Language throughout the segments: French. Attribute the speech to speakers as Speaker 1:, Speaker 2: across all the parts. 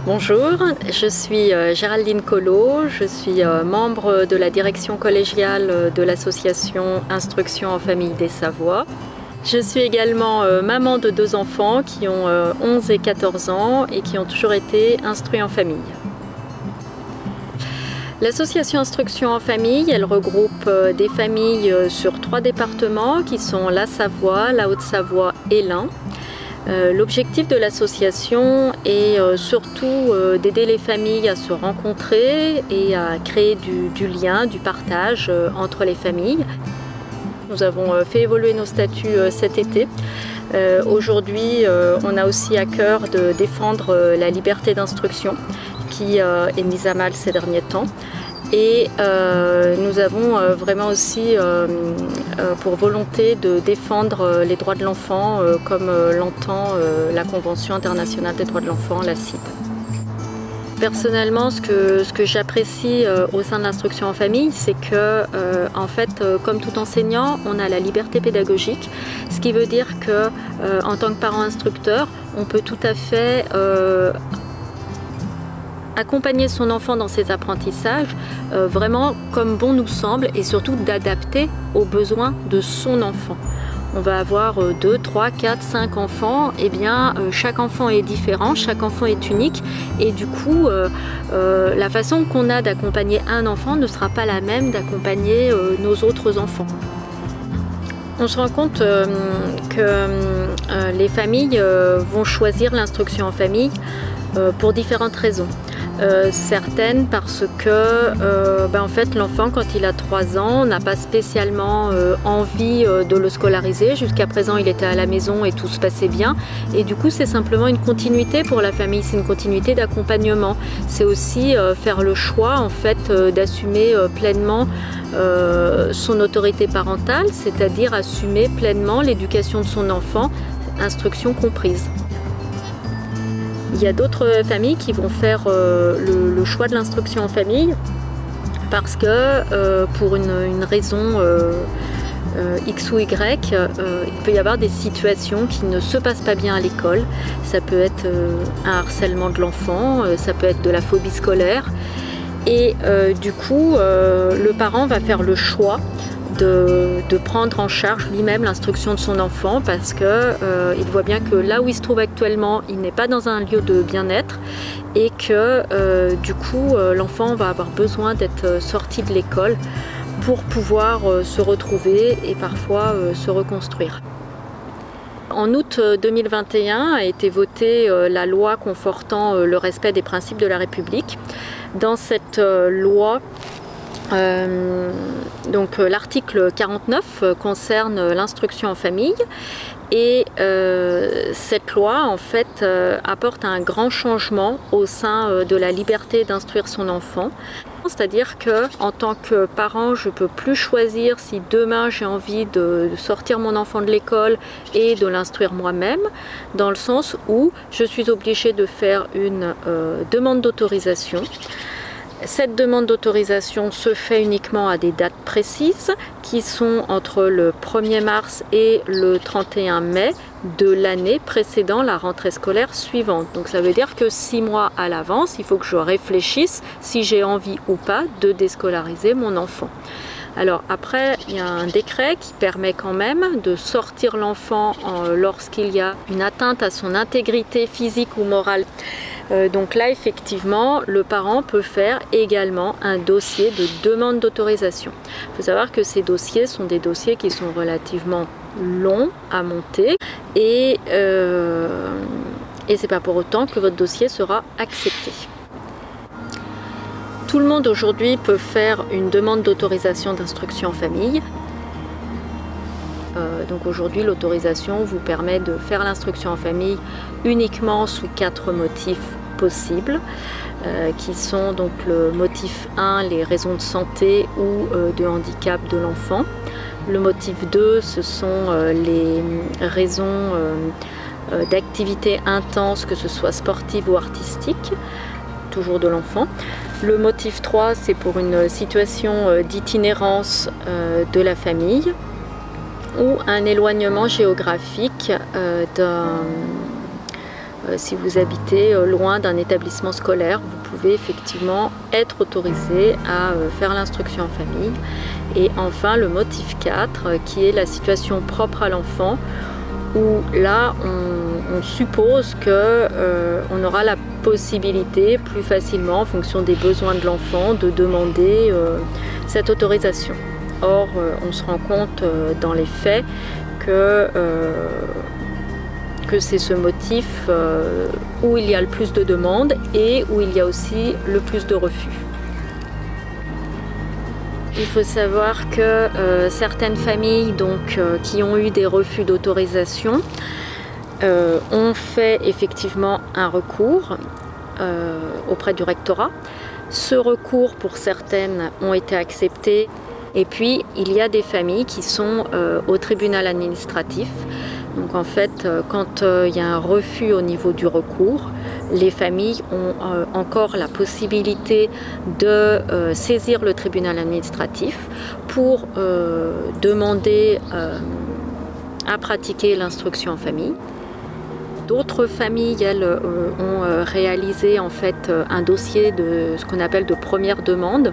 Speaker 1: Bonjour, je suis Géraldine Collot, je suis membre de la direction collégiale de l'association Instruction en famille des Savoies. Je suis également maman de 2 enfants qui ont 11 et 14 ans et qui ont toujours été instruits en famille. L'association Instruction en famille, elle regroupe des familles sur 3 départements qui sont la Savoie, la Haute-Savoie et l'Ain. L'objectif de l'association est surtout d'aider les familles à se rencontrer et à créer du lien, du partage entre les familles. Nous avons fait évoluer nos statuts cet été. Aujourd'hui, on a aussi à cœur de défendre la liberté d'instruction qui est mise à mal ces derniers temps. Et nous avons vraiment aussi pour volonté de défendre les droits de l'enfant comme l'entend la Convention internationale des droits de l'enfant, la CIDE. Personnellement, ce que j'apprécie au sein de l'instruction en famille, c'est que, en fait, comme tout enseignant, on a la liberté pédagogique, ce qui veut dire que, en tant que parent instructeur, on peut tout à fait accompagner son enfant dans ses apprentissages vraiment comme bon nous semble et surtout d'adapter aux besoins de son enfant. On va avoir 2, 3, 4, 5 enfants, et bien chaque enfant est différent, chaque enfant est unique et du coup la façon qu'on a d'accompagner un enfant ne sera pas la même d'accompagner nos autres enfants. On se rend compte que les familles vont choisir l'instruction en famille pour différentes raisons. Certaines parce que en fait, l'enfant, quand il a 3 ans, n'a pas spécialement envie de le scolariser. Jusqu'à présent, il était à la maison et tout se passait bien. Et du coup, c'est simplement une continuité pour la famille, c'est une continuité d'accompagnement. C'est aussi faire le choix en fait, d'assumer pleinement son autorité parentale, c'est-à-dire assumer pleinement l'éducation de son enfant, instruction comprise. Il y a d'autres familles qui vont faire le choix de l'instruction en famille parce que pour une raison X ou Y, il peut y avoir des situations qui ne se passent pas bien à l'école. Ça peut être un harcèlement de l'enfant, ça peut être de la phobie scolaire. Et du coup, le parent va faire le choix de prendre en charge lui-même l'instruction de son enfant parce qu'il voit bien que là où il se trouve actuellement, il n'est pas dans un lieu de bien-être et que du coup l'enfant va avoir besoin d'être sorti de l'école pour pouvoir se retrouver et parfois se reconstruire. En août 2021 a été votée la loi confortant le respect des principes de la République. Dans cette loi, donc l'article 49 concerne l'instruction en famille et cette loi en fait apporte un grand changement au sein de la liberté d'instruire son enfant. C'est-à-dire que en tant que parent, je ne peux plus choisir si demain j'ai envie de sortir mon enfant de l'école et de l'instruire moi-même, dans le sens où je suis obligée de faire une demande d'autorisation. Cette demande d'autorisation se fait uniquement à des dates précises qui sont entre le 1er mars et le 31 mai de l'année précédant la rentrée scolaire suivante. Donc ça veut dire que 6 mois à l'avance, il faut que je réfléchisse si j'ai envie ou pas de déscolariser mon enfant. Alors après, il y a un décret qui permet quand même de sortir l'enfant lorsqu'il y a une atteinte à son intégrité physique ou morale. Donc là, effectivement, le parent peut faire également un dossier de demande d'autorisation. Il faut savoir que ces dossiers sont des dossiers qui sont relativement longs à monter et c'est pas pour autant que votre dossier sera accepté. Tout le monde aujourd'hui peut faire une demande d'autorisation d'instruction en famille. Donc aujourd'hui, l'autorisation vous permet de faire l'instruction en famille uniquement sous 4 motifs possibles, qui sont donc le motif 1, les raisons de santé ou de handicap de l'enfant. Le motif 2, ce sont les raisons d'activité intense, que ce soit sportive ou artistique, toujours de l'enfant. Le motif 3, c'est pour une situation d'itinérance de la famille ou un éloignement géographique Si vous habitez loin d'un établissement scolaire, vous pouvez effectivement être autorisé à faire l'instruction en famille. Et enfin, le motif 4, qui est la situation propre à l'enfant, où là, on suppose qu'on aura la possibilité, plus facilement, en fonction des besoins de l'enfant, de demander cette autorisation. Or, on se rend compte dans les faits que c'est ce motif où il y a le plus de demandes et où il y a aussi le plus de refus. Il faut savoir que certaines familles qui ont eu des refus d'autorisation ont fait effectivement un recours auprès du rectorat. Ce recours, pour certaines, ont été acceptés. Et puis, il y a des familles qui sont au tribunal administratif. Donc en fait, quand il y a un refus au niveau du recours, les familles ont encore la possibilité de saisir le tribunal administratif pour demander à pratiquer l'instruction en famille. D'autres familles, elles, ont réalisé en fait un dossier de ce qu'on appelle de première demande,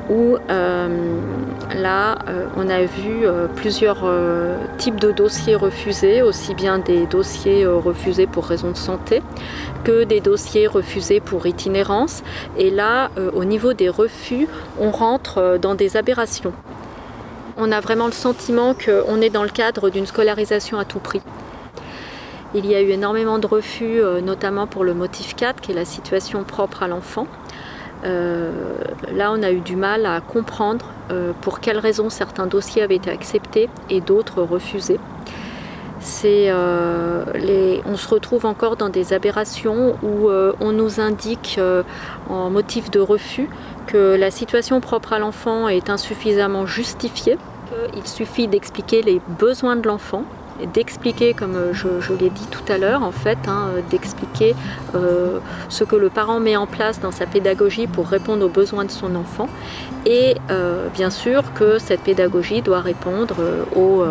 Speaker 1: où là, on a vu plusieurs types de dossiers refusés, aussi bien des dossiers refusés pour raison de santé que des dossiers refusés pour itinérance. Et là, au niveau des refus, on rentre dans des aberrations. On a vraiment le sentiment qu'on est dans le cadre d'une scolarisation à tout prix. Il y a eu énormément de refus, notamment pour le motif 4, qui est la situation propre à l'enfant. Là, on a eu du mal à comprendre pour quelles raisons certains dossiers avaient été acceptés et d'autres refusés. On se retrouve encore dans des aberrations où on nous indique en motif de refus que la situation propre à l'enfant est insuffisamment justifiée, qu'il suffit d'expliquer les besoins de l'enfant, d'expliquer, comme je l'ai dit tout à l'heure, en fait, d'expliquer ce que le parent met en place dans sa pédagogie pour répondre aux besoins de son enfant, et bien sûr que cette pédagogie doit répondre au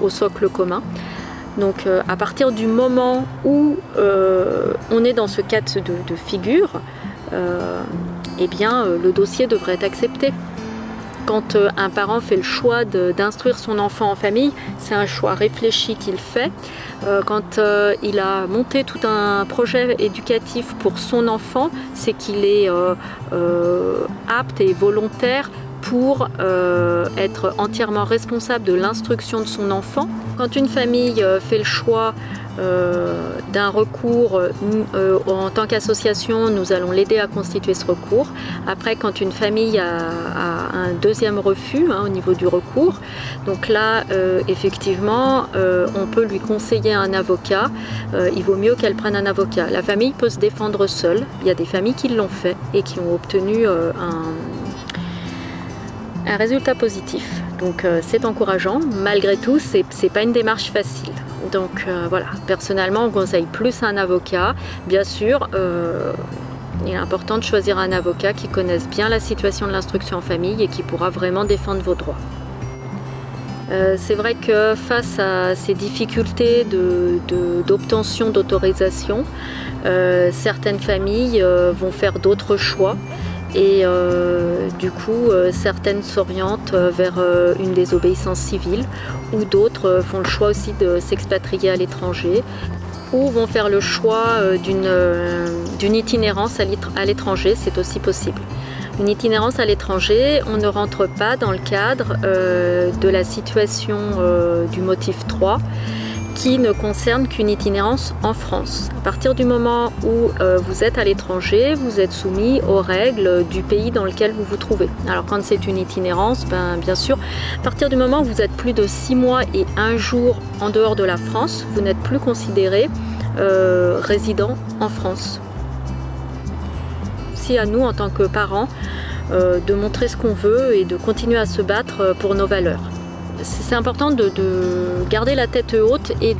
Speaker 1: socle commun. Donc à partir du moment où on est dans ce cas de figure, eh bien le dossier devrait être accepté. Quand un parent fait le choix d'instruire son enfant en famille, c'est un choix réfléchi qu'il fait. Quand il a monté tout un projet éducatif pour son enfant, c'est qu'il est apte et volontaire pour être entièrement responsable de l'instruction de son enfant. Quand une famille fait le choix d'un recours, en tant qu'association, nous allons l'aider à constituer ce recours. Après, quand une famille a un deuxième refus au niveau du recours, donc là, effectivement, on peut lui conseiller un avocat. Il vaut mieux qu'elle prenne un avocat. La famille peut se défendre seule. Il y a des familles qui l'ont fait et qui ont obtenu un résultat positif. Donc c'est encourageant. Malgré tout, c'est pas une démarche facile. Donc voilà, personnellement, on conseille plus un avocat. Bien sûr, il est important de choisir un avocat qui connaisse bien la situation de l'instruction en famille et qui pourra vraiment défendre vos droits. C'est vrai que face à ces difficultés d'obtention d'autorisation, certaines familles vont faire d'autres choix. Et du coup, certaines s'orientent vers une désobéissance civile, ou d'autres font le choix aussi de s'expatrier à l'étranger, ou vont faire le choix d'une itinérance à l'étranger, c'est aussi possible. Une itinérance à l'étranger, on ne rentre pas dans le cadre de la situation du motif 3, qui ne concerne qu'une itinérance en France. À partir du moment où vous êtes à l'étranger, vous êtes soumis aux règles du pays dans lequel vous vous trouvez. Alors quand c'est une itinérance, bien sûr, à partir du moment où vous êtes plus de 6 mois et 1 jour en dehors de la France, vous n'êtes plus considéré résident en France. C'est à nous, en tant que parents, de montrer ce qu'on veut et de continuer à se battre pour nos valeurs. C'est important de garder la tête haute et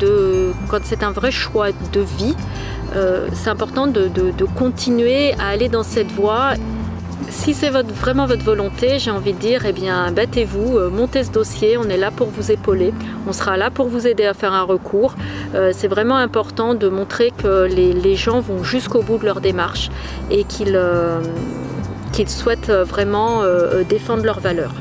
Speaker 1: quand c'est un vrai choix de vie, c'est important de continuer à aller dans cette voie. Si c'est vraiment votre volonté, j'ai envie de dire, eh bien, battez-vous, montez ce dossier, on est là pour vous épauler, on sera là pour vous aider à faire un recours. C'est vraiment important de montrer que les gens vont jusqu'au bout de leur démarche et qu'ils souhaitent vraiment défendre leurs valeurs.